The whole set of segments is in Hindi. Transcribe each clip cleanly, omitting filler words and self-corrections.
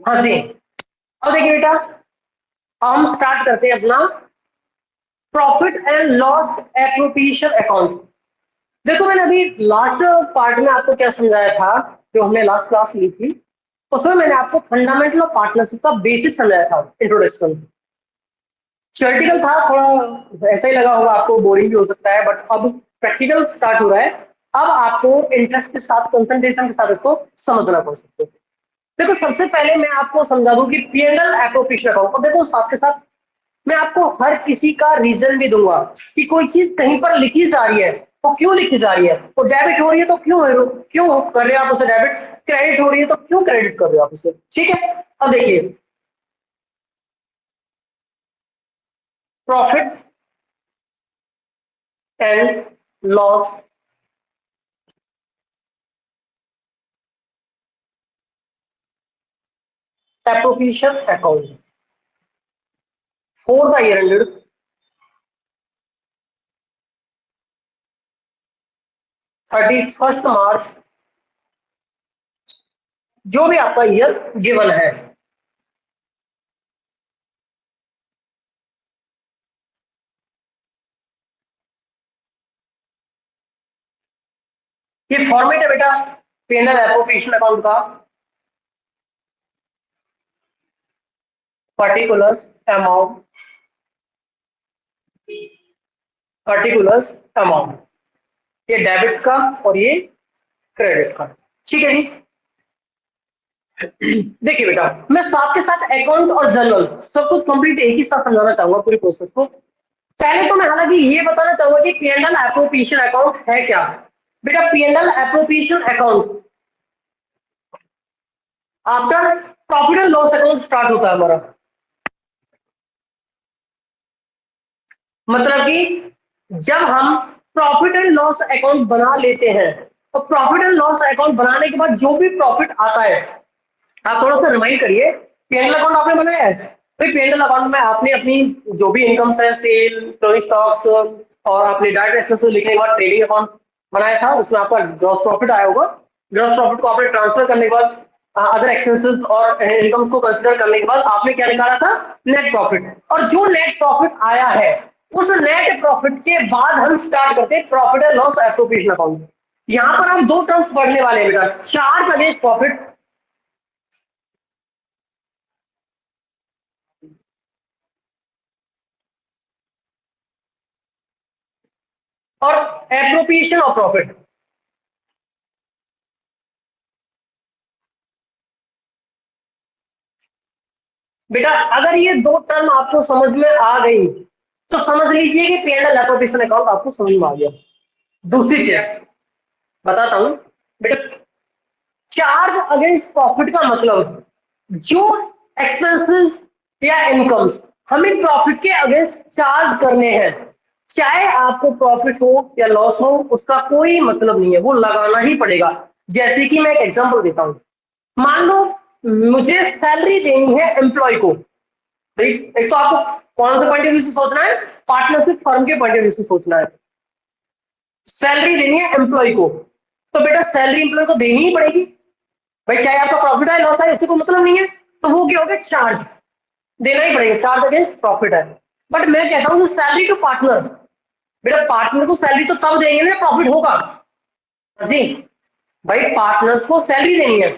हाँ जी, अब देखिए बेटा, हम स्टार्ट करते हैं अपना profit and loss appropriation account. देखो मैंने अभी लास्ट पार्ट में आपको क्या समझाया था, जो हमने लास्ट क्लास ली थी, उसमें मैंने आपको फंडामेंटल ऑफ पार्टनरशिप का बेसिक समझाया था, इंट्रोडक्शन। थियोरेटिकल था, थोड़ा ऐसा ही लगा होगा आपको, बोरिंग भी हो सकता है, बट अब प्रैक्टिकल स्टार्ट हो रहा है। अब आपको इंटरेस्ट के साथ, कंसंट्रेशन के साथ इसको समझना पड़ सकता है। देखो सबसे पहले मैं आपको समझा दूं कि पीएनएल एप्रोप्रिएशन अकाउंट, और देखो साथ के साथ मैं आपको हर किसी का रीजन भी दूंगा कि कोई चीज कहीं पर लिखी जा रही है तो क्यों लिखी जा रही है, तो डेबिट हो रही है तो क्यों कर रहे हो आप उसे डेबिट, क्रेडिट हो रही है तो क्यों क्रेडिट कर रहे हो आप उसे। ठीक है, अब देखिए profit and loss appropriation account for the year ended 31 मार्च, जो भी आपका ईयर गिवन है। ये फॉर्मेट है बेटा पीएनएल एप्रोप्रिएशन अकाउंट का, पर्टिकुलर्स अमाउंट, पर्टिकुलर्स अमाउंट, ये डेबिट का और ये क्रेडिट का। ठीक है जी। देखिए बेटा, मैं साथ के साथ अकाउंट और जर्नल सब कुछ कंप्लीट एक ही साथ समझाना चाहूंगा पूरी प्रोसेस को। पहले तो मैं हालांकि ये बताना चाहूंगा कि पीएनएल एप्रोप्रिएशन अकाउंट है क्या। बेटा PNL appropriation account after profit and loss account start होता है हमारा। मतलब कि जब हम प्रॉफिट एंड लॉस अकाउंट बना लेते हैं, तो प्रॉफिट एंड लॉस अकाउंट बनाने के बाद जो भी प्रॉफिट आता है, आप थोड़ा सा रिमाइंड करिए, पीएनएल अकाउंट आपने बनाया है भाई, पीएनएल अकाउंट में आपने अपनी जो भी इनकम है, सेल, क्लोजिंग स्टॉक्स और आपने डायरेक्ट एक्सपेंसेस लिखने के बाद ट्रेडिंग अकाउंट बनाया था, उसमें आपका ग्रॉस प्रॉफिट आया होगा। ग्रॉस प्रॉफिट को आपने ट्रांसफर करने के बाद अदर एक्सपेंसेस और इनकम्स को कंसिडर करने के बाद आपने क्या निकाला था, नेट प्रॉफिट। और जो नेट प्रॉफिट आया है, उस नेट प्रॉफिट के बाद हम स्टार्ट करते हैं profit and loss appropriation account. यहां पर हम दो टर्म्स पढ़ने वाले हैं बेटा, चार्ज अगेंस्ट प्रॉफिट और एप्रोप्रिएशन ऑफ प्रॉफिट। बेटा अगर ये दो टर्म आपको समझ में आ गई तो समझ लीजिए कि पीएनएल एप्रोप्रिएशन अकाउंट आपको समझ में आ गया। दूसरी चीज बताता हूं बेटा, चार्ज अगेंस्ट प्रॉफिट का मतलब जो एक्सपेंसेस या इनकम्स हमें प्रॉफिट के अगेंस्ट चार्ज करने हैं, चाहे आपको प्रॉफिट हो या लॉस हो, उसका कोई मतलब नहीं है, वो लगाना ही पड़ेगा। जैसे कि मैं एक एग्जांपल देता हूं, मान लो मुझे सैलरी देनी है एम्प्लॉय को। एक तो आपको कौन से पॉइंट ऑफ व्यू से सोचना है, पार्टनरशिप फर्म के पॉइंट ऑफ व्यू से सोचना है। सैलरी देनी है एम्प्लॉय को, तो बेटा सैलरी एम्प्लॉय को देनी ही पड़ेगी भाई, चाहे आपका प्रॉफिट है लॉस है इससे कोई मतलब नहीं है। तो वो क्या हो गया, चार्ज देना ही पड़ेगा, चार्ज अगेंस्ट प्रॉफिट है। बट मैं कहता हूँ सैलरी टू पार्टनर, बेटा पार्टनर को सैलरी तो तब देंगे ना प्रॉफिट होगा जी। भाई पार्टनर्स को सैलरी देनी है,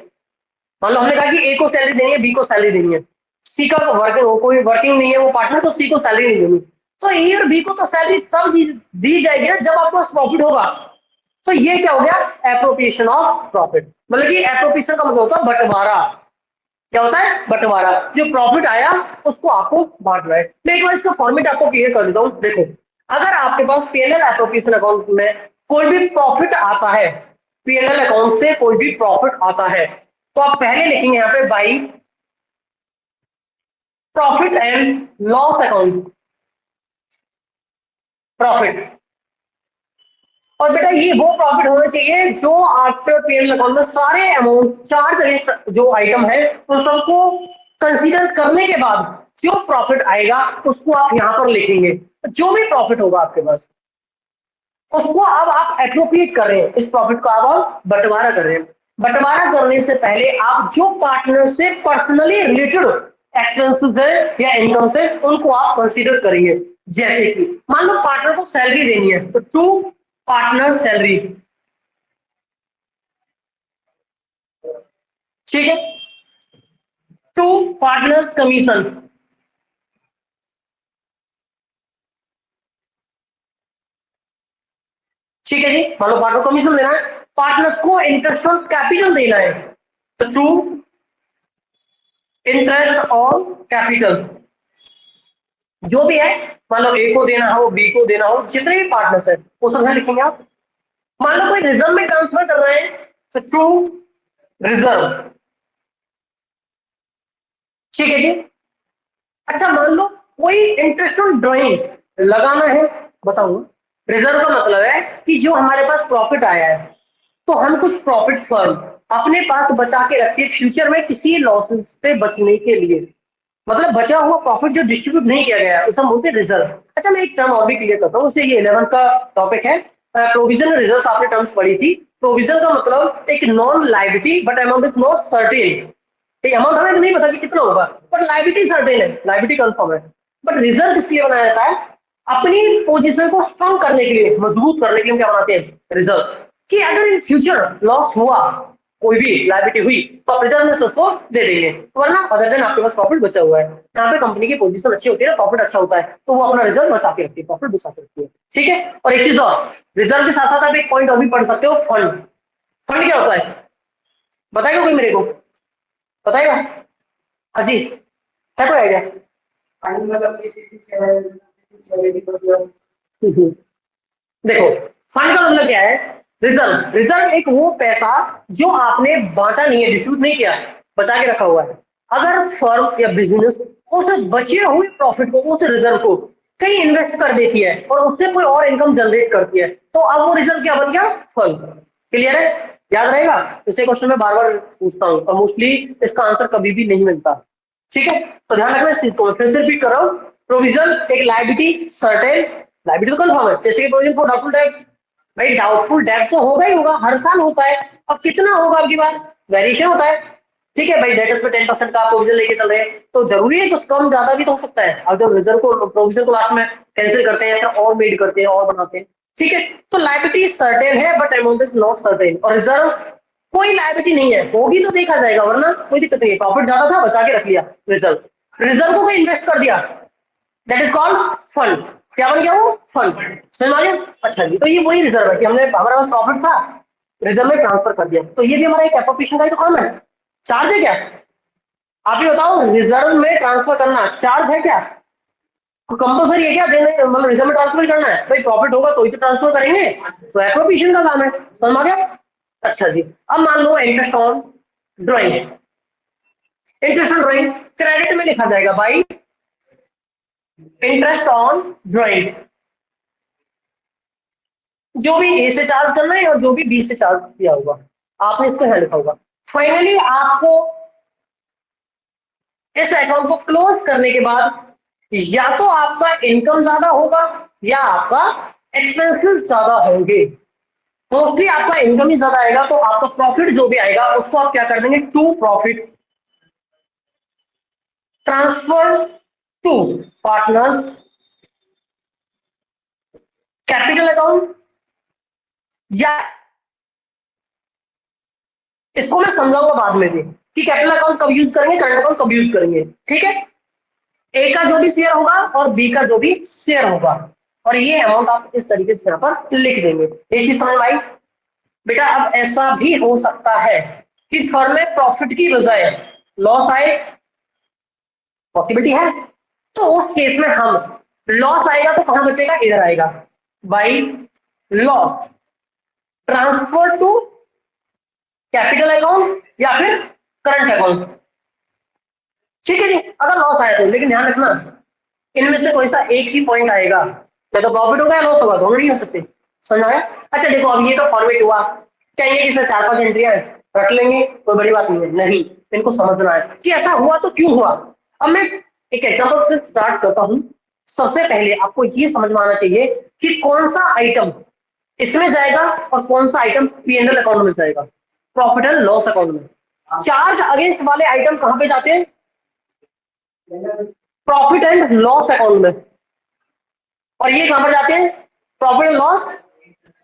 मान लो हमने कहा कि ए को सैलरी देनी है, बी को सैलरी देनी है, सी का वर्किंग कोई वर्किंग नहीं है वो पार्टनर, तो सी को सैलरी नहीं देनी। तो ए और बी को तो सैलरी तब दी जाएगी ना जब आपके पास प्रॉफिट होगा। तो ये क्या हो गया, एप्रोप्रिएशन ऑफ प्रॉफिट। मतलब कि एप्रोप्रिएशन का मतलब होता है बंटवारा। क्या होता है, बंटवारा। जो प्रॉफिट आया उसको आपको बांटना है। मैं एक बार इसका फॉर्मेट आपको क्लियर कर देता हूँ। देखो अगर आपके पास पीएनएल एप्रोप्रिएशन अकाउंट में कोई भी प्रॉफिट आता है, पीएनएल अकाउंट से कोई भी प्रॉफिट आता है, तो आप पहले लिखेंगे यहाँ पे by profit and loss account, profit. और बेटा ये वो प्रॉफिट होना चाहिए जो आफ्टर पीएनएल अकाउंट में सारे अमाउंट चार्ज जो आइटम है उन सबको कंसीडर करने के बाद जो प्रॉफिट आएगा उसको आप यहां पर लिखेंगे। जो भी प्रॉफिट होगा आपके पास उसको अब आप एप्रोप्रिएट कर रहे हैं, इस प्रॉफिट को अब आप बंटवारा कर रहे हैं। बंटवारा करने से पहले आप जो पार्टनर से पर्सनली रिलेटेड एक्सपेंसेस है या इनकम है उनको आप कंसीडर करिए। जैसे कि मान लो पार्टनर को सैलरी देनी है तो टू पार्टनर सैलरी, ठीक है, टू पार्टनर्स कमीशन, ठीक है जी, मान लो पार्टनर कमीशन देना है, पार्टनर्स को इंटरेस्ट ऑन कैपिटल देना है तो टू इंटरेस्ट ऑन कैपिटल, जो भी है मान लो ए को देना हो बी को देना हो जितने भी पार्टनर्स है वो सब लिखेंगे आप। मान लो कोई रिजर्व में ट्रांसफर कर रहे हैं तो टू रिजर्व, ठीक है जी। अच्छा मान लो कोई इंटरेस्ट ऑन ड्राइंग लगाना है, बताऊं रिजर्व का मतलब है कि जो हमारे पास प्रॉफिट आया है तो हम कुछ प्रॉफिट फर्म अपने पास बचा के रखते हैं फ्यूचर में किसी लॉसेस से बचने के लिए, मतलब बचा हुआ प्रॉफिट जो डिस्ट्रीब्यूट नहीं किया गया है उसे हम बोलते हैं रिजर्व। अच्छा मैं एक टर्म और भी क्लियर करता हूँ, उससे ये 11 का टॉपिक है प्रोविजन रिजर्व, आपने टर्म्स पढ़ी थी। प्रोविजन का मतलब एक non liability but amount is not certain, ठीक अमाउंट हमें नहीं पता कि कितना होगा पर लाइबिलिटी सर्टेन है, लाइबिलिटी कंफर्म है। बट रिजर्व इसलिए बनाया जाता है अपनी पोजीशन को स्ट्रॉन्ग करने के लिए, मजबूत करने के लिए हम क्या बनाते हैं रिजर्व, कि अगर इन फ्यूचर लॉस हुआ कोई भी लाइबिलिटी हुई तो आप रिजर्व में से उसको दे देंगे, वरना अदर देन आपके पास प्रॉफिट बचा हुआ है, यहाँ पे कंपनी की पोजीशन अच्छी होती है प्रॉफिट अच्छा होता है तो वो अपना रिजर्व बचा के रखती है, प्रॉफिट बचा के रखती है, ठीक है। और एक चीज और, रिजर्व के साथ साथ आप एक पॉइंट और भी पढ़ सकते हो, फंड। फंड क्या होता है बताएगा कोई मेरे को, बताएगा? हाँ जी, क्या कोई आइडिया? देखो फंड का मतलब क्या है, रिजर्व, रिजर्व एक वो पैसा जो आपने बांटा नहीं है, डिस्ट्रीब्यूट नहीं किया, बचा के रखा हुआ है। अगर फर्म या बिजनेस उस बचे हुए प्रॉफिट को, उस रिजर्व को कहीं इन्वेस्ट कर देती है और उससे कोई और इनकम जनरेट करती है तो अब वो रिजर्व क्या बन गया, फंड। क्लियर है, याद रहेगा? इसे क्वेश्चन में बार बार पूछता हूँ और मोस्टली इसका आंसर कभी भी नहीं मिलता, ठीक है। तो ध्यान रखना इस चीज को, फिर से रिपीट कर रहा हूँ, प्रोविजन एक लायबिलिटी सर्टेन, लायबिलिटी तो कंफर्म है, जैसे कि प्रोविजन फॉर डाउटफुल डेब्ट, भाई डाउटफुल डेब्ट तो होगा ही होगा, हर साल होता है, अब कितना होगा आपकी बार वेरिएशन होता है, ठीक है भाई, डेटर्स पे 10% का प्रोविजन लेके चल रहे हैं तो जरूरी है कुछ कम ज्यादा भी तो हो सकता है, अब जब रिजर्व को प्रोविजन को लास्ट में कैंसिल करते हैं फिर और मेड करते हैं और बनाते हैं, ठीक है। तो लायबिलिटी सर्टेन है but amount is not certain, और रिजर्व कोई लायबिलिटी नहीं है, होगी तो देखा जाएगा वरना कोई दिक्कत नहीं है, प्रॉफिट ज्यादा था बचा के रख लिया रिजर्व, रिजर्व को कोई इन्वेस्ट कर दिया दैट इज कॉल्ड फंड, क्या बन गया वो फंड, समझ आ गया? अच्छा जी, तो ये वही रिजर्व है कि हमने हमारे पास प्रॉफिट था रिजर्व में ट्रांसफर कर दिया, तो ये भी हमारा एक एप्रोप्रिएशन का ही तो काम है, चार्ज है क्या? आप ही बताओ, रिजर्व में ट्रांसफर करना चार्ज है क्या? तो कंपल्सरी है क्या देने, मतलब रिजर्व में ट्रांसफर करना है, भाई प्रॉफिट होगा तो ही तो ट्रांसफर करेंगे, तो एप्रोप्रिएशन का काम है, समझ आ गया? अच्छा जी, अब मान लो interest on drawing, interest on drawing credit में लिखा जाएगा भाई इंटरेस्ट ऑन ड्राइंग, जो भी ए से चार्ज करना है और जो भी बी से चार्ज किया होगा आपने इसको यहाँ लिखा होगा। फाइनली आपको इस अकाउंट को क्लोज करने के बाद या तो आपका इनकम ज्यादा होगा या आपका एक्सपेंसेस ज्यादा होंगे, मोस्टली आपका इनकम ही ज्यादा आएगा तो आपका प्रॉफिट जो भी आएगा उसको आप क्या कर देंगे, to profit transfer to partners capital account, या इसको मैं समझाऊंगा बाद में भी कि कैपिटल अकाउंट कब यूज करेंगे, करंट अकाउंट कब यूज करेंगे, ठीक है। ए का जो भी शेयर होगा और बी का जो भी शेयर होगा और ये अमाउंट आप इस तरीके से यहाँ पर लिख देंगे, एक ही समझ आई बेटा। अब ऐसा भी हो सकता है कि फर्म में प्रॉफिट की बजाय लॉस आए, पॉसिबिलिटी है, तो उस केस में हम लॉस आएगा तो कहां बचेगा, इधर आएगा by loss transfer to capital account या फिर करंट अकाउंट, ठीक है जी। अगर लॉस आया तो, लेकिन ध्यान रखना इनमें से कोई सा एक ही पॉइंट आएगा, या तो प्रॉफिट होगा या लॉस होगा, दोनों नहीं हो सकते, समझ आया? अच्छा देखो अब ये तो फॉर्मेट हुआ, कहेंगे कि सर 4-5 एंट्रियां रख लेंगे कोई बड़ी बात नहीं है, नहीं, इनको समझना है कि ऐसा हुआ तो क्यों हुआ। अब मैं एक एग्जांपल से स्टार्ट करता हूं। सबसे पहले आपको ये समझ में आना चाहिए कि कौन सा आइटम इसमें जाएगा और कौन सा item P and L account में जाएगा, प्रॉफिट एंड लॉस अकाउंट में। चार्ज अगेंस्ट वाले आइटम कहां पे जाते हैं? प्रॉफिट एंड लॉस अकाउंट में। और ये कहां पर जाते हैं? Profit and loss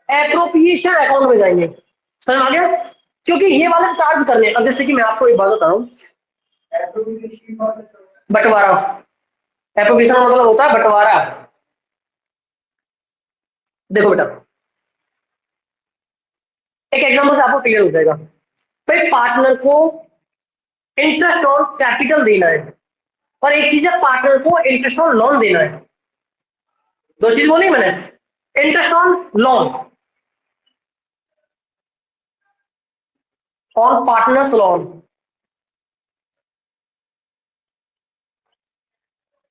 appropriation account में जाएंगे। समझ आ गया? क्योंकि ये वाले चार्ज करने। अब जैसे कि मैं आपको एक बात बता रहा हूं, बंटवारा। एप्रोप्रिएशन मतलब होता है बंटवारा। देखो बेटा, एक एग्जांपल से आपको क्लियर हो जाएगा। भाई पार्टनर को इंटरेस्ट ऑन कैपिटल देना है, और एक चीज है पार्टनर को इंटरेस्ट ऑन लोन देना है। दो चीज बोली मैंने, interest on loan, on partners loan.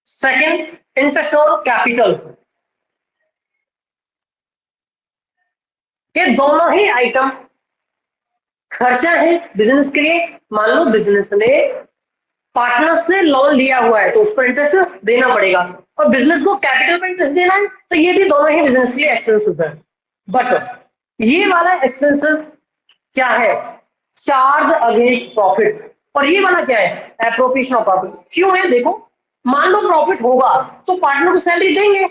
Second, interest on capital. ये दोनों ही आइटम खर्चा है बिजनेस के लिए। मान लो बिजनेस ने पार्टनर से लोन लिया हुआ है तो उस पर इंटरेस्ट देना पड़ेगा, और बिजनेस को कैपिटल पर इंटरेस्ट देना है, तो ये भी दोनों ही बिजनेस के लिए एक्सपेंसेस है। बट ये वाला एक्सपेंसेस क्या है? Charge against profit. और ये वाला क्या है? Appropriation of profit. क्यों है? देखो, मान लो प्रॉफिट होगा तो पार्टनर को सैलरी देंगे,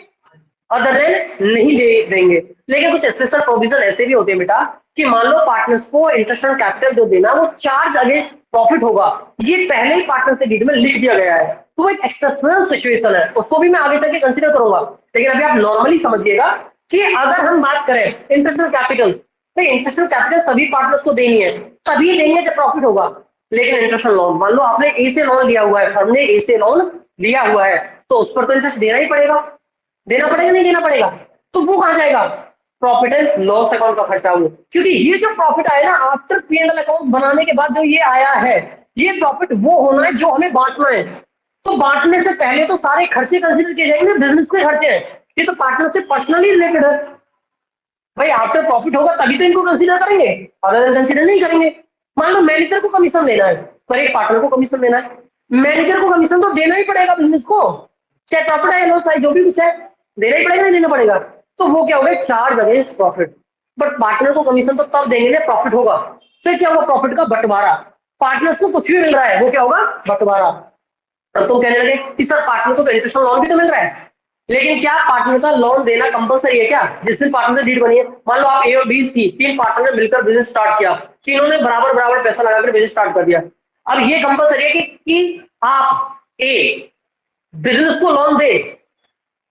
अदर देन नहीं देंगे। लेकिन कुछ स्पेशल प्रोविजन ऐसे भी होते हैं बेटा कि मान लो पार्टनर्स को इंटरेस्ट ऑन कैपिटल जो देना वो चार्ज अगेंस्ट प्रॉफिट होगा, ये पहले ही पार्टनर से डीड में लिख दिया गया है, तो वो एक एक्सेप्शनल सिचुएशन है, उसको भी मैं आगे तक कंसीडर करूंगा। लेकिन अभी आप नॉर्मली समझिएगा कि अगर हम बात करें इंटरेस्ट ऑन कैपिटल, तो इंटरेस्ट ऑन कैपिटल सभी पार्टनर्स को देनी है, तभी देंगे जब प्रॉफिट होगा। लेकिन इंटरेस्ट ऑन लोन, मान लो आपने ए से लोन लिया हुआ है, फर्म ने ए से लोन लिया हुआ है, तो उस पर तो इंटरेस्ट देना ही पड़ेगा। देना पड़ेगा नहीं देना पड़ेगा? तो वो कहां जाएगा? प्रॉफिट एंड लॉस अकाउंट का खर्चा वो। क्योंकि ये जो प्रॉफिट आया ना आफ्टर पी&एल अकाउंट बनाने के बाद जो ये आया है, ये प्रॉफिट वो होना है जो हमें बांटना है। तो बांटने से पहले तो सारे खर्चे कंसीडर किए जाएंगे, बिजनेस के खर्चे हैं, ये तो पार्टनर से पर्सनली रिलेटेड है। भाई आफ्टर प्रॉफिट होगा तभी तो इनको कंसीडर करेंगे, अदर कंसीडर नहीं करेंगे। मान लो मैनेजर को कमीशन देना है, पर एक पार्टनर को कमीशन देना है, मैनेजर को कमीशन तो देना ही पड़ेगा बिजनेस को, चाहे प्रॉफिट है लॉस है जो भी कुछ है, देना ही पड़ेगा नहीं देना पड़ेगा। तो वो क्या होगा? Charge against profit. But partner को कमीशन तो तब देंगे जब प्रॉफिट होगा। फिर क्या होगा? प्रॉफिट का बंटवारा। पार्टनर्स को कुछ भी मिल रहा है वो क्या होगा? बंटवारा। तब तुम कहने लगे कि सर पार्टनर को तो इंटरेस्ट लोन भी तो मिल रहा है, लेकिन क्या पार्टनर का लोन देना कंपलसरी है क्या? जिस दिन पार्टनर से डील बनी है, मान लो आप ए और बी सी तीन पार्टनर ने मिलकर बिजनेस स्टार्ट किया, तीनों ने बराबर बराबर पैसा लगाकर बिजनेस स्टार्ट कर दिया। अब ये कंपलसरी है कि आप ए बिजनेस को लोन दे,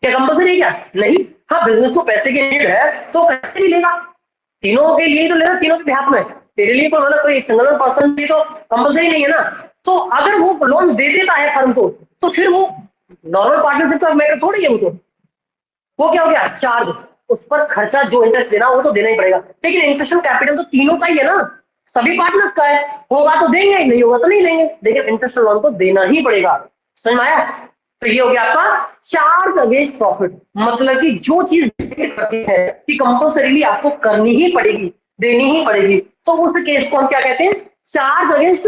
क्या कंपलसरी है क्या? नहीं। हाँ, बिजनेस को पैसे की नीड है तो कैसे नहीं लेगा, तीनों के लिए तो लेना, तीनों के बिहाफ में। तेरे लिए तो मतलब कोई सिंगल पर्सन भी तो कंपलसरी नहीं है ना। तो अगर वो लोन दे देता है फर्म को, तो फिर वो नॉर्मल पार्टनरशिप का मैटर थोड़ी है, वो क्या हो गया? चार्ज। उस पर खर्चा जो इंटरेस्ट देना वो तो देना ही पड़ेगा। लेकिन इंटरेस्ट ऑन कैपिटल तो तीनों का ही है ना, सभी पार्टनर्स का है, होगा तो देंगे, नहीं होगा तो नहीं लेंगे, लेकिन इंटरेस्ट ऑन लोन तो देना ही पड़ेगा। समझ में आया? तो ये हो गया आपका चार्ज अगेंस्ट प्रॉफिट। मतलब कि जो चीज करती है कि कंपल्सरीली आपको करनी ही पड़ेगी, देनी ही पड़ेगी, तो उस केस को हम क्या कहते हैं? Charge against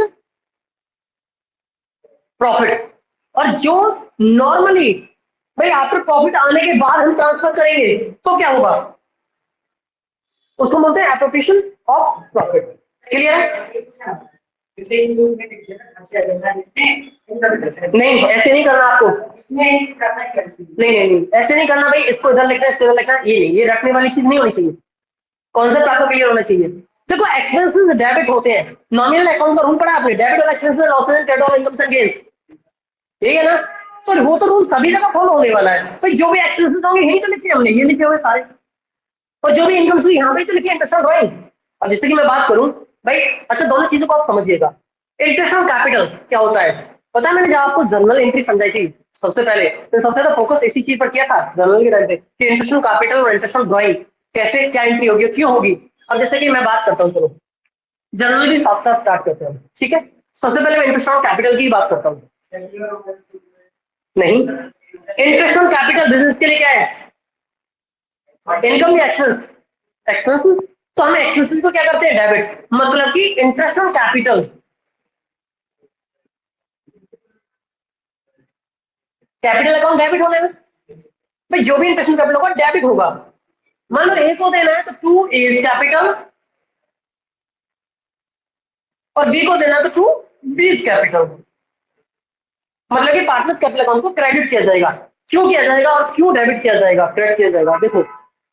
profit. और जो नॉर्मली भाई आफ्टर प्रॉफिट आने के बाद हम ट्रांसफर करेंगे तो क्या होगा? उसको बोलते हैं एप्रोप्रिएशन ऑफ प्रॉफिट। क्लियर है? नहीं, ऐसे नहीं करना आपको, नहीं नहीं नहीं ऐसे नहीं करना भाई, इसको इधर लिखना इसको इधर लिखना, ये नहीं, ये रखने वाली चीज नहीं होनी चाहिए। कॉन्सेप्ट आपको क्लियर होना चाहिए। देखो एक्सपेंसेस डेबिट होते हैं, नॉमिनल अकाउंट का रूल पढ़ा आपने, debit of expenses losses and credit of incomes and gains, ठीक है ना? तो वो तो रूल सभी जगह फॉलो होने वाला है। तो जो भी एक्सपेंसेस होंगे यही तो लिखे हमने, ये लिखे हुए सारे, और जो भी इनकम हुई यहाँ पे तो लिखिए इंटरेस्ट ऑन ड्राइंग। अब जैसे कि मैं बात करूं भाई, अच्छा दोनों चीजों को आप समझिएगा। इंटरेस्ट ऑन कैपिटल क्या होता है? पता है मैंने जब आपको जर्नल एंट्री समझाई थी सबसे पहले, तो सबसे ज्यादा फोकस इसी चीज पर किया था जर्नल के टाइम पे कि इंटरेस्ट ऑन कैपिटल और इंटरेस्ट ऑन ड्राइंग कैसे क्या एंट्री होगी क्यों होगी। अब जैसे कि मैं बात करता हूँ, चलो जर्नल भी साथ साथ स्टार्ट करते हैं, ठीक है? सबसे पहले मैं इंटरेस्ट ऑन कैपिटल की बात करता हूँ। नहीं, इंटरेस्ट ऑन कैपिटल बिजनेस के लिए क्या है? इनकम या एक्सपेंस? एक्सपेंसेस। तो हम एक्सपेंसेस को क्या करते हैं? डेबिट। मतलब कि interest on capital, capital account debit होने में तो जो भी इंटरेस्ट ऑन कैपिटल होगा डेबिट होगा। मान लो ए को देना है तो टू इज कैपिटल और बी को देना तो थ्रू बीज कैपिटल। मतलब कि पार्टनर्स कैपिटल अकाउंट को क्रेडिट किया जाएगा। क्यों किया जाएगा और क्यों डेबिट किया जाएगा, क्रेडिट किया जाएगा? देखो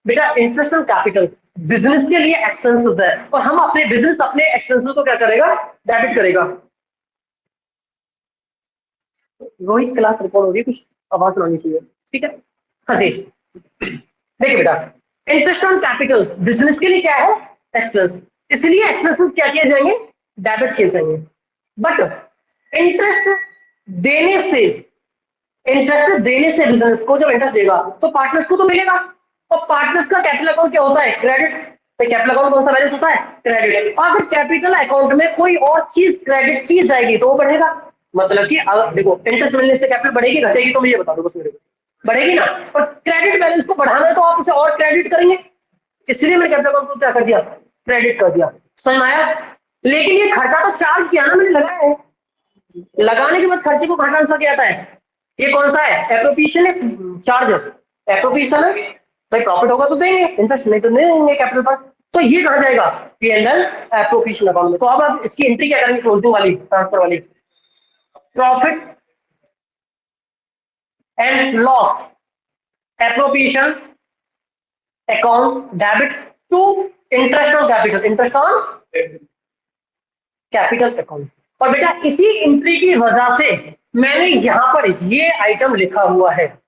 बेटा, इंटरेस्ट ऑन कैपिटल बिजनेस के लिए एक्सपेंसेस है, और हम अपने बिजनेस अपने एक्सपेंसेस को क्या करेगा, डेबिट करेगा। रोहित क्लास रिकॉर्ड हो रही है, कुछ आवाज सुनानी चाहिए, ठीक है? हाँ जी, देखिए बेटा, इंटरेस्ट ऑन कैपिटल बिजनेस के लिए क्या है, एक्सपेंस, इसलिए एक्सपेंसेस क्या किए जाएंगे, डेबिट किए जाएंगे। बट इंटरेस्ट देने से बिजनेस को जब इंटरेस्ट देगा तो पार्टनर्स को तो मिलेगा, और पार्टनर्स का कैपिटल अकाउंट क्या होता है, क्रेडिट। तो कैपिटल अकाउंट कौन सा बैलेंस होता है, क्रेडिट। और अगर कैपिटल अकाउंट में कोई और चीज क्रेडिट की जाएगी तो वो बढ़ेगा। मतलब कि अगर देखो इंटरेस्ट मिलने से कैपिटल बढ़ेगी घटेगी, तो मुझे बता दो बस मेरे को, बढ़ेगी ना। और क्रेडिट बैलेंस को बढ़ाना है तो आप उसे और क्रेडिट करेंगे, इसलिए मैंने कैपिटल अकाउंट को क्या कर दिया, क्रेडिट कर दिया। समझ में आया? लेकिन ये खर्चा तो चार्ज किया ना मैंने, लगाया है, लगाने के बाद खर्चे को घटाना आंसर क्या आता है, ये कौन सा है, एप्रोप्रिएशन है, चार्ज एप्रोप्रिएशन है। भाई प्रॉफिट होगा तो देंगे, इंटरेस्ट नहीं तो नहीं देंगे कैपिटल पर। तो ये कहा जाएगा पी&एल एप्रोप्रिएशन अकाउंट में। तो अब आप इसकी एंट्री क्या करेंगे, क्लोजिंग वाली, ट्रांसफर वाली, profit and loss appropriation account debit to interest on capital, interest on capital account. और बेटा इसी एंट्री की वजह से मैंने यहां पर ये आइटम लिखा हुआ है,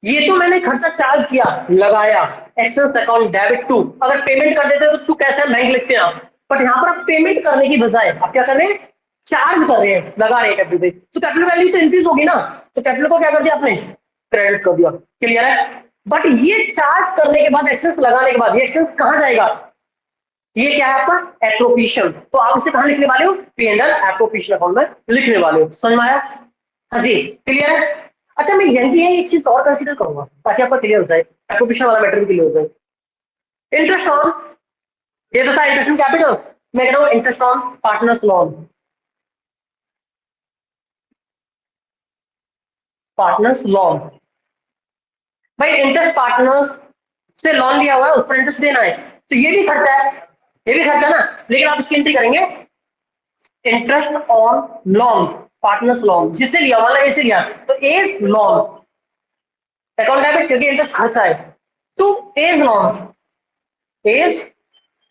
ये तो मैंने खर्चा चार्ज किया, लगाया, एक्सपेंस अकाउंट डेबिट टू। अगर पेमेंट कर देते तो कैसे बैंक लिखते हैं आप, बट यहाँ पर आप पेमेंट करने की बजाय आप क्या कर रहे हैं, चार्ज कर रहे हैं, लगा रहे हैं कैपिटल पे, तो कैपिटल वैल्यू तो इंक्रीज होगी ना, तो कैपिटल को क्या कर दिया आपने, क्रेडिट कर दिया। क्लियर है? बट ये चार्ज करने के बाद, एक्सपेंस लगाने के बाद, ये एक्सपेंस कहाँ जाएगा, ये क्या है आपका, एप्रोप्रिएशन। तो आप इसे कहां लिखने वाले हो, पी&एल एप्रोप्रिएशन अकाउंट में लिखने वाले हो। समझ में आया? हाँ जी, क्लियर है? अच्छा, मैं यही है एक चीज और कंसीडर करूंगा ताकि आपका क्लियर हो जाए, एप्रोप्रिएशन वाला मैटर भी क्लियर हो जाए। इंटरेस्ट ऑन, ये तो था इंटरेस्ट ऑन कैपिटल, मैं कह रहा हूं interest on partners loan, partners loan. भाई इंटरेस्ट पार्टनर्स से लोन लिया हुआ है, उस पर इंटरेस्ट देना है, तो ये भी खर्चा है, ये भी खर्चा ना। लेकिन आप इसकी एंट्री करेंगे interest on loan, partners loan, जिससे लिया वाला ऐसे लिया, तो एज लोन अकाउंट डेबिट, क्योंकि इंटरेस्ट खर्चा है, तो as loan, as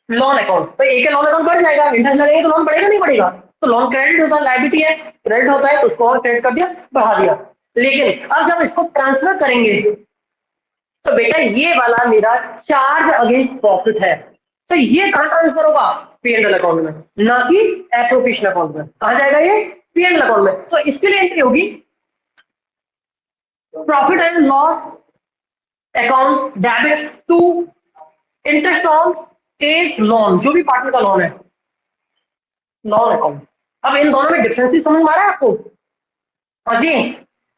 loan account, तो एक लोन अकाउंट बढ़ जाएगा, इंटरेस्ट लगेगा तो लोन बढ़ेगा नहीं बढ़ेगा, तो लोन क्रेडिट होता है, लायबिलिटी है, क्रेडिट होता है, तो उसको और क्रेडिट कर दिया, बढ़ा दिया। लेकिन अब जब इसको ट्रांसफर करेंगे तो बेटा ये वाला मेरा चार्ज अगेंस्ट प्रॉफिट है, तो ये कहां ट्रांसफर होगा, पी&एल अकाउंट में, ना कि एप्रोप्रिएशन अकाउंट में। कहा जाएगा ये, पी&एल अकाउंट में। तो इसके लिए एंट्री होगी profit and loss account debit to interest on as loan, जो भी पार्टनर का लोन है, लोन अकाउंट। अब इन दोनों में डिफरेंस ही समझ में आ रहा है आपको? हाँ जी,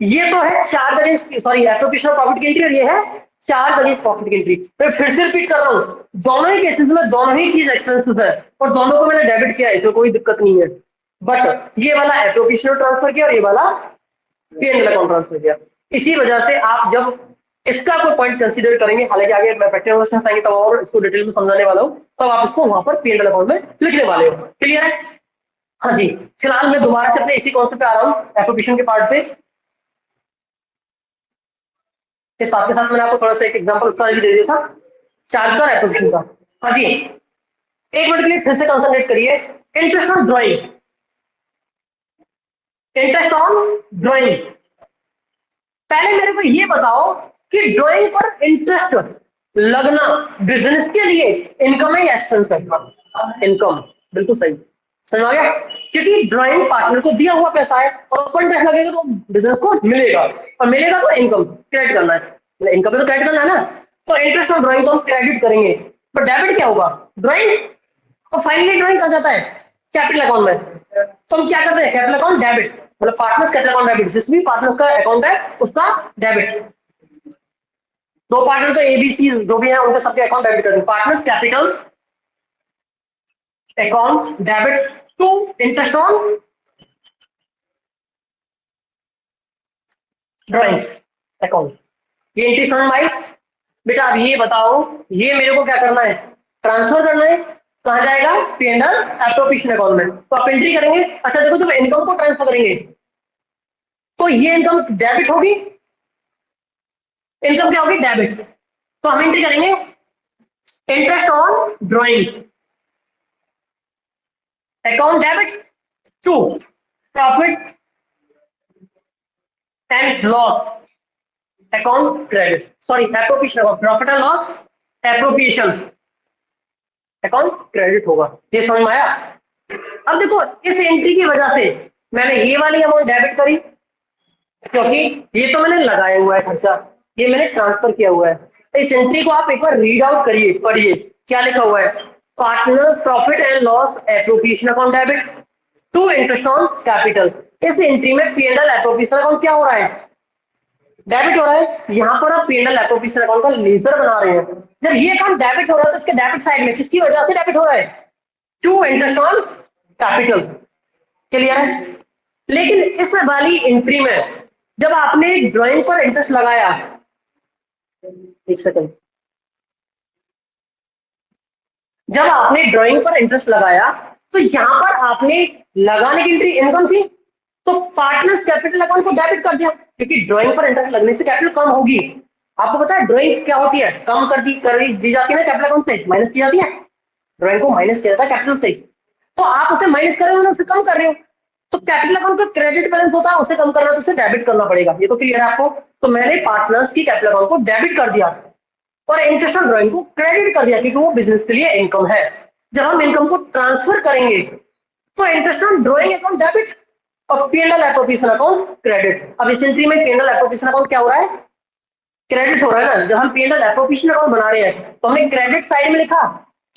ये तो है charge against, sorry, appropriation profit की एंट्री, और ये है चार्ज अगेंस्ट प्रॉफिट की एंट्री। मैं फिर से रिपीट कर रहा हूँ, दोनों ही केसेस में दोनों ही चीज एक्सपेंसेस है, और दोनों को मैंने डेबिट किया है, इसमें कोई दिक्कत नहीं है। बट ये वाला एप्रोप्रिएशन ट्रांसफर किया और ये वाला पी&एल अकाउंट ट्रांसफर किया। इसी वजह से आप जब इसका कोई पॉइंट कंसीडर करेंगे, हालांकि आगे मैं प्रैक्टिकल क्वेश्चन आएंगे तब और इसको डिटेल में समझाने वाला हूँ, तब आप इसको वहां पर पी&एल अकाउंट में लिखने वाले हो। क्लियर है? हाँ जी, फिलहाल मैं दोबारा से अपने इसी कॉन्सेप्ट पे आ रहा हूँ, एप्रोप्रिएशन के पार्ट पे। के साथ मैंने आपको थोड़ा सा एक एग्जांपल उसका भी दे दिया था, चार्ज का, एप्रोप्रिएशन का। हाँ जी, एक मिनट के लिए फिर से कंसंट्रेट करिए। Interest on drawing, interest on drawing, पहले मेरे को ये बताओ कि ड्राइंग पर इंटरेस्ट लगना बिजनेस के लिए इनकम है या एक्सपेंस है? इनकम, बिल्कुल सही, समझ आ गया? क्योंकि ड्राइंग पार्टनर को दिया हुआ पैसा है, और उस पर इंटरेस्ट लगेगा तो बिजनेस को मिलेगा, और मिलेगा तो इनकम क्रेडिट करना है, इनकम पे तो क्रेडिट करना है ना। तो इंटरेस्ट ऑन ड्राइंग तो हम क्रेडिट करेंगे, तो डेबिट क्या होगा, ड्राइंग, और फाइनली ड्राइंग कहा जाता है कैपिटल अकाउंट में। तो हम क्या करते हैं, कैपिटल अकाउंट डेबिट, मतलब पार्टनर्स कैपिटल अकाउंट डेबिट, जिस भी पार्टनर्स का अकाउंट है उसका डेबिट। दो पार्टनर तो एबीसी जो भी है उनके सबके अकाउंट डेबिट करते हैं, partners capital account debit to interest on drawings account. ये एंट्री समझ में आई? बेटा अब ये बताओ, ये मेरे को क्या करना है, ट्रांसफर करना है, कहा जाएगा P&L एप्रोप्रिएशन अकाउंट में। तो आप एंट्री करेंगे। अच्छा देखो जब इनकम को ट्रांसफर करेंगे तो ये इनकम डेबिट होगी, इनकम क्या होगी डेबिट। तो हम एंट्री करेंगे interest on drawing account debit to profit and loss account credit, sorry appropriation account, profit and loss appropriation account credit होगा। ये समझ में आया। अब देखो इस एंट्री की वजह से मैंने ये वाली अमाउंट डेबिट करी क्योंकि ये तो मैंने लगाया हुआ है खर्चा, ये मैंने ट्रांसफर किया हुआ है। इस एंट्री को आप एक बार रीड आउट करिए, पढ़िए क्या लिखा हुआ है। Partner profit and loss appropriation account debit to interest on capital. इस एंट्री में P&L एप्रोप्रिएशन अकाउंट क्या हो रहा है डेबिट हो रहा है। यहाँ पर आप P&L एप्रोप्रिएशन अकाउंट का लेजर बना रहे हैं। जब ये अकाउंट डेबिट हो रहा है तो इसके डेबिट साइड में किसकी वजह से डेबिट हो रहा है to interest on capital. Clear है। लेकिन इस वाली एंट्री में जब आपने ड्राइंग पर इंटरेस्ट लगाया, एक सेकंड, जब आपने ड्राइंग पर इंटरेस्ट लगाया तो यहां पर आपने लगाने की एंट्री इनकम थी तो पार्टनर्स कैपिटल अकाउंट को डेबिट कर दिया क्योंकि ड्राइंग पर इंटरेस्ट लगने से कैपिटल कम होगी। आपको पता है ड्राइंग क्या होती है, कम कर दी जाती है ना कैपिटल अकाउंट से, माइनस की जाती है। ड्राइंग को माइनस किया जाता है कैपिटल से, तो आप उसे माइनस कर रहे हो उसे कम कर रहे हो। तो कैपिटल अकाउंट का क्रेडिट बैलेंस होता है, उसे कम करना तो उसे डेबिट करना पड़ेगा। ये तो क्लियर है आपको। तो मैंने पार्टनर्स की कैपिटल अकाउंट को डेबिट कर दिया और इंटरेस्ट ऑन ड्राइंग को क्रेडिट कर दिया क्योंकि वो बिजनेस के लिए इनकम है। जब हम इनकम को ट्रांसफर करेंगे तो interest on drawing account debit और P&L एप्रोप्रिएशन अकाउंट क्रेडिट। अब इस एंट्री में P&L एप्रोप्रिएशन अकाउंट क्या हो रहा है क्रेडिट हो रहा है ना। जब हम P&L एप्रोप्रिएशन अकाउंट बना रहे हैं तो हमने क्रेडिट साइड में लिखा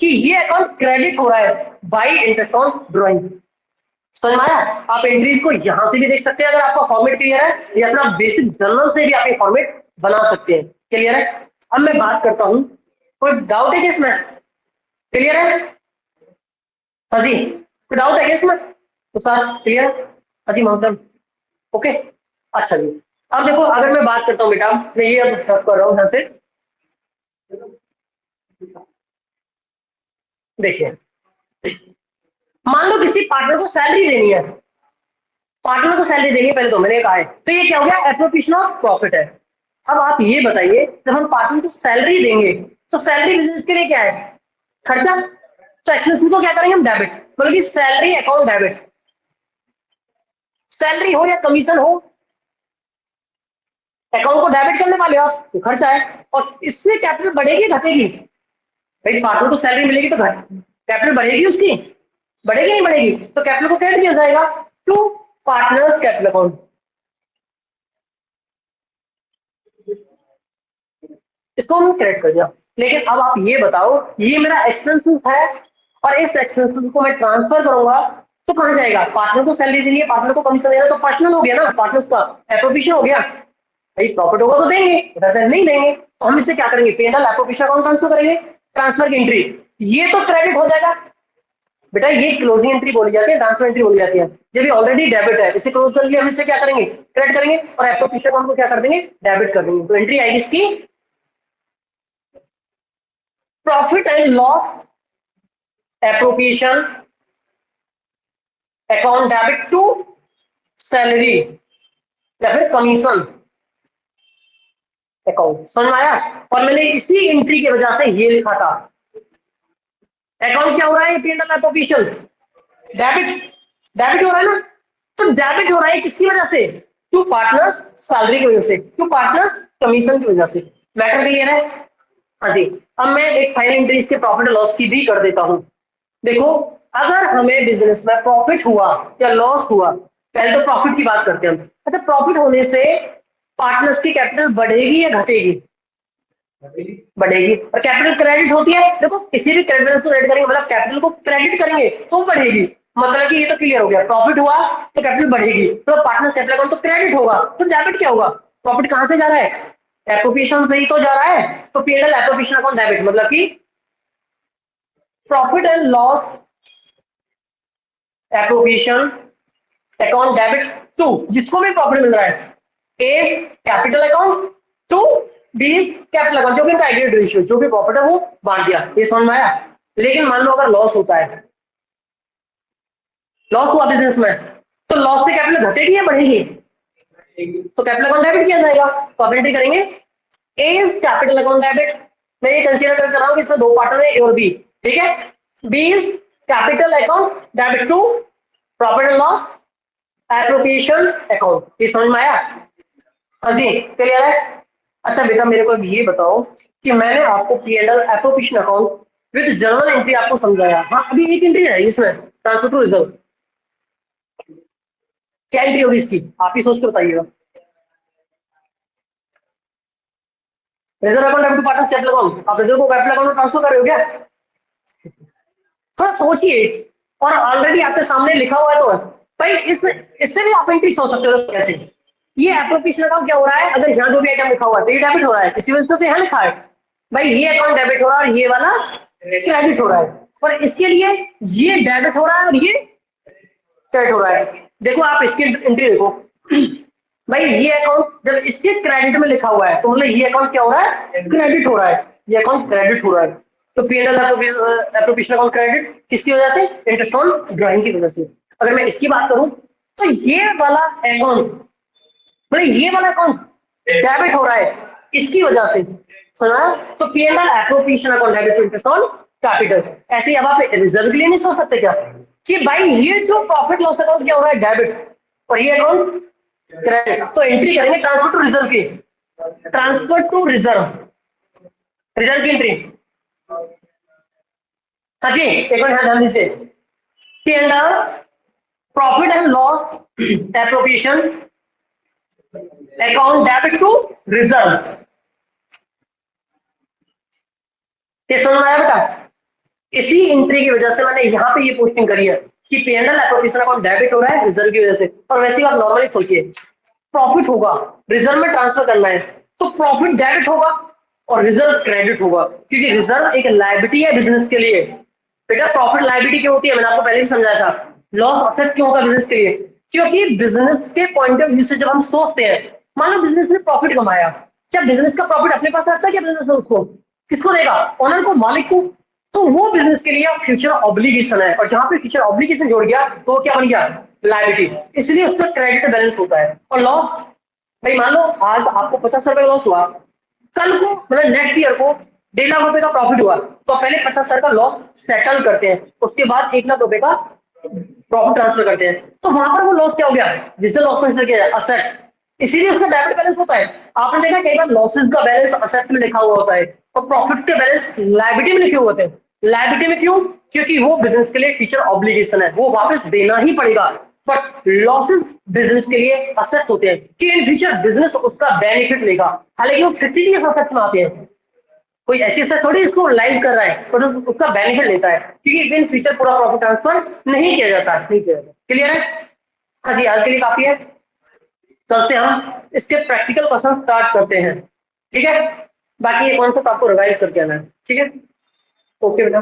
कि ये अकाउंट क्रेडिट हो रहा है बाई इंटरेस्ट ऑन ड्राइंग। समझ में आया। आप एंट्रीज को यहां से भी देख सकते हैं अगर आपका फॉर्मेट क्लियर है, या अपना बेसिक जर्नल से भी आप फॉर्मेट बना सकते हैं। क्लियर है। अब मैं बात करता हूं, कोई डाउट है इसमें? क्लियर है हाँ जी, कोई डाउट है इसमें तो सर क्लियर है हाँ जी मौसम ओके। अच्छा जी अब देखो अगर मैं बात करता हूँ बेटा, मैं ये अब कर रहा हूँ यहाँ से, देखिए मान लो किसी पार्टनर को सैलरी देनी है, पार्टनर को सैलरी देनी है पहले तो मैंने कहा है, तो ये क्या हो गया एप्रोप्रिएशन ऑफ प्रॉफिट है। अब आप ये बताइए जब हम पार्टनर को सैलरी देंगे तो सैलरी बिजनेस के लिए क्या है खर्चा, तो एक्सपेंसेस को क्या करेंगे हम डेबिट, मतलब कि सैलरी अकाउंट डेबिट। सैलरी हो या कमीशन हो अकाउंट को डेबिट करने वाले हो आप, तो खर्चा है। और इससे कैपिटल बढ़ेगी घटेगी, भाई पार्टनर को सैलरी मिलेगी तो कैपिटल बढ़ेगी उसकी, बढ़ेगी नहीं बढ़ेगी, तो कैपिटल को क्रेडिट किया जाएगा टू पार्टनर्स कैपिटल अकाउंट। इसको हम क्रेडिट कर दिया। लेकिन अब आप ये बताओ ये मेरा एक्सपेंसेस है और इस एक्सपेंसेस को मैं ट्रांसफर करूंगा तो कहां जाएगा, पार्टनर को सैलरी देनी है, पार्टनर को कमीशन देना, तो पर्सनल हो गया ना, पार्टनर्स का एप्रोप्रिएशन हो गया। भाई प्रॉफिट होगा तो देंगे, अगर नहीं देंगे तो हम इससे क्या करेंगे P&L एप्रोप्रिएशन अकाउंट ट्रांसफर करेंगे, ट्रांसफर की एंट्री, ये तो क्रेडिट हो जाएगा बेटा, ये क्लोजिंग एंट्री बोली जाती है, ट्रांसफर एंट्री बोली जाती है। जब ये ऑलरेडी डेबिट है इसे क्लोज कर लिया, हम इससे क्या करेंगे क्रेडिट करेंगे और एप्रोप्रिएशन अकाउंट को क्या कर देंगे डेबिट कर देंगे। तो एंट्री आएगी इसकी profit and loss appropriation account debit to salary या फिर कमीशन अकाउंट। समझ आया। और मैंने इसी एंट्री की वजह से ये लिखा था अकाउंट क्या हो रहा है P&L एप्रोप्रिएशन डेबिट, डेबिट हो रहा है ना, तो डेबिट हो रहा है किसकी वजह से टू पार्टनर्स सैलरी की वजह से, टू पार्टनर्स कमीशन की वजह से। मैटर क्लियर है हाँ जी। अब मैं एक फाइनल एंट्री इसके प्रॉफिट एंड लॉस की भी कर देता हूं। देखो अगर हमें बिजनेस में प्रॉफिट हुआ या लॉस हुआ, पहले तो प्रॉफिट की बात करते हैं हम। अच्छा प्रॉफिट होने से पार्टनर्स की कैपिटल बढ़ेगी या घटेगी, बढ़ेगी। और कैपिटल क्रेडिट होती है, देखो किसी भी क्रेडिट बैलेंस को क्रेडिट करेंगे मतलब कैपिटल को क्रेडिट करेंगे तो बढ़ेगी, मतलब कि ये तो क्लियर हो गया प्रॉफिट हुआ तो कैपिटल बढ़ेगी, तो पार्टनर कैपिटल अकाउंट तो क्रेडिट होगा, तो डेबिट क्या होगा, प्रॉफिट कहां से जा रहा है एप्रोप्रिएशन से ही तो जा रहा है, तो P&L एप्रोप्रिएशन अकाउंट डेबिट, मतलब कि profit and loss appropriation account debit to जिसको भी प्रॉफिट मिल रहा है S capital account to D's capital account, जो भी इनका एग्रीगेट रेशियो जो भी प्रॉफिट है वो बांट दिया। ये समझ में आया। लेकिन मान लो अगर लॉस होता है, लॉस हुआ बिजनेस में, तो लॉस से कैपिटल घटेगी या बढ़ेगी? तो कैपिटल अकाउंट डेबिट किया जाएगा। तो आप एंट्री करेंगे एज कैपिटल अकाउंट डेबिट। मैं ये कंसीडर कर रहा हूँ कि इसमें दो पार्ट है, ए और बी, ठीक है। B is capital account debit to profit and loss appropriation account. ये समझ में आया? हाँ जी, क्लियर है? अच्छा बेटा मेरे को ये बताओ कि मैंने आपको P and L appropriation account with journal entry आपको समझाया। हाँ, अभी एक एंट्री है इसमें, ट्रांसफर टू रिजर्व। क्या एंट्री होगी इसकी, आप ही सोच के बताइएगा। Reserve account debit to partners capital account, आप रिजर्व को कैपिटल अकाउंट में ट्रांसफर कर रहे हो क्या? थोड़ा सोचिए, और ऑलरेडी आपके सामने लिखा हुआ है तो भाई इससे भी आप एंट्री सोच सकते हो कैसे। ये एप्रोप्रिएशन अकाउंट क्या हो रहा है, अगर यहाँ जो भी आइटम लिखा हुआ है तो ये डेबिट हो रहा है, इसी वजह से तो यहाँ लिखा है भाई ये अकाउंट डेबिट हो रहा है और ये वाला क्रेडिट हो रहा है, और इसके लिए ये डेबिट हो रहा है और ये क्रेडिट हो रहा है। देखो आप इसकी एंट्री देखो भाई, ये अकाउंट जब इसके क्रेडिट में लिखा हुआ है तो मतलब ये अकाउंट क्या हो रहा है, क्रेडिट हो रहा है, ये अकाउंट क्रेडिट हो रहा है। तो पी&एल एप्रोप्रिएशन अकाउंट क्रेडिट किसकी वजह से, इंटरेस्ट ऑन ड्राइंग की वजह से। अगर मैं इसकी बात करूं तो ये वाला अकाउंट, मतलब ये वाला अकाउंट डेबिट हो रहा है इसकी वजह से, सुना? तो P and L appropriation account debit to interest on capital. ऐसे ही अब आप रिजर्व के लिए नहीं सोच सकते क्या कि भाई ये जो प्रॉफिट लॉस अकाउंट क्या हो रहा है डेबिट और ये अकाउंट क्रेडिट, तो एंट्री करेंगे ट्रांसफर टू रिजर्व की, ट्रांसफर टू रिजर्व, रिजर्व की एंट्री। हाँ जी, एक बार ध्यान दीजिए, P and L profit and loss appropriation account debit to reserve. ये समझ में आया बेटा? इसी एंट्री की वजह से मैंने यहाँ पे ये पोस्टिंग करी है कि पी&एल एप्रोप्रिएशन अकाउंट डेबिट हो रहा है रिजर्व की वजह से। और वैसे ही आप नॉर्मली सोचिए, प्रॉफिट होगा, रिजर्व में ट्रांसफर करना है, तो प्रॉफिट डेबिट होगा और रिजर्व क्रेडिट होगा, क्योंकि रिजर्व एक लायबिलिटी है बिजनेस के लिए। बेटा प्रॉफिट लायबिलिटी क्यों होती है, मैंने आपको पहले भी समझाया था। लॉस असेट क्यों होगा बिजनेस के लिए, क्योंकि बिजनेस के पॉइंट ऑफ व्यू से जब हम सोचते हैं, मान लो बिजनेस ने प्रॉफिट कमाया, क्या बिजनेस का प्रॉफिट अपने पास रखता है क्या बिजनेस में, उसको किसको देगा, ओनर को, मालिक को। तो वो बिजनेस के लिए फ्यूचर ऑब्लिगेशन है, और जहां पे फ्यूचर ऑब्लिगेशन जोड़ गया तो वो क्या बन गया, लायबिलिटी, इसलिए उसका क्रेडिट बैलेंस होता है। और लॉस, भाई मान लो आज आपको 50 रुपए लॉस हुआ, कल को मतलब नेक्स्ट ईयर को 1.5 लाख रुपए का प्रॉफिट हुआ, तो पहले 50 का लॉस सेटल करते हैं, उसके बाद 1 लाख रुपए का प्रॉफिट ट्रांसफर करते हैं। तो वहां पर वो लॉस क्या हो गया, जिससे लॉस कंसिडर किया जाए असेट्स, इसीलिए उसका डेबिट बैलेंस होता है। आपने देखा कई बार लॉसेस का बैलेंस असेट में लिखा हुआ होता है और प्रॉफिट के बैलेंस लायबिलिटी में लिखे हुए होते हैं। लायबिलिटी में क्यों, क्योंकि वो बिजनेस के लिए फ्यूचर ऑब्लिगेशन है, वो वापस देना ही पड़ेगा। बट लॉसेस बिजनेस के लिए असेट होते हैं कि इन फ्यूचर बिजनेस उसका बेनिफिट लेगा, हालांकि वो फिफ्टी असेट में आते हैं, कोई ऐसी असेट थोड़ी इसको लाइव कर रहा है, पर उसका बेनिफिट लेता है, क्योंकि इन फ्यूचर पूरा प्रॉफिट ट्रांसफर नहीं किया जाता, नहीं किया जाता। क्लियर है? हाँ जी, आज के लिए काफी है। कल से हम इसके प्रैक्टिकल क्वेश्चन स्टार्ट करते हैं, ठीक है? बाकी ये कॉन्सेप्ट आपको रिवाइज करके आना है, ठीक है? ओके बेटा।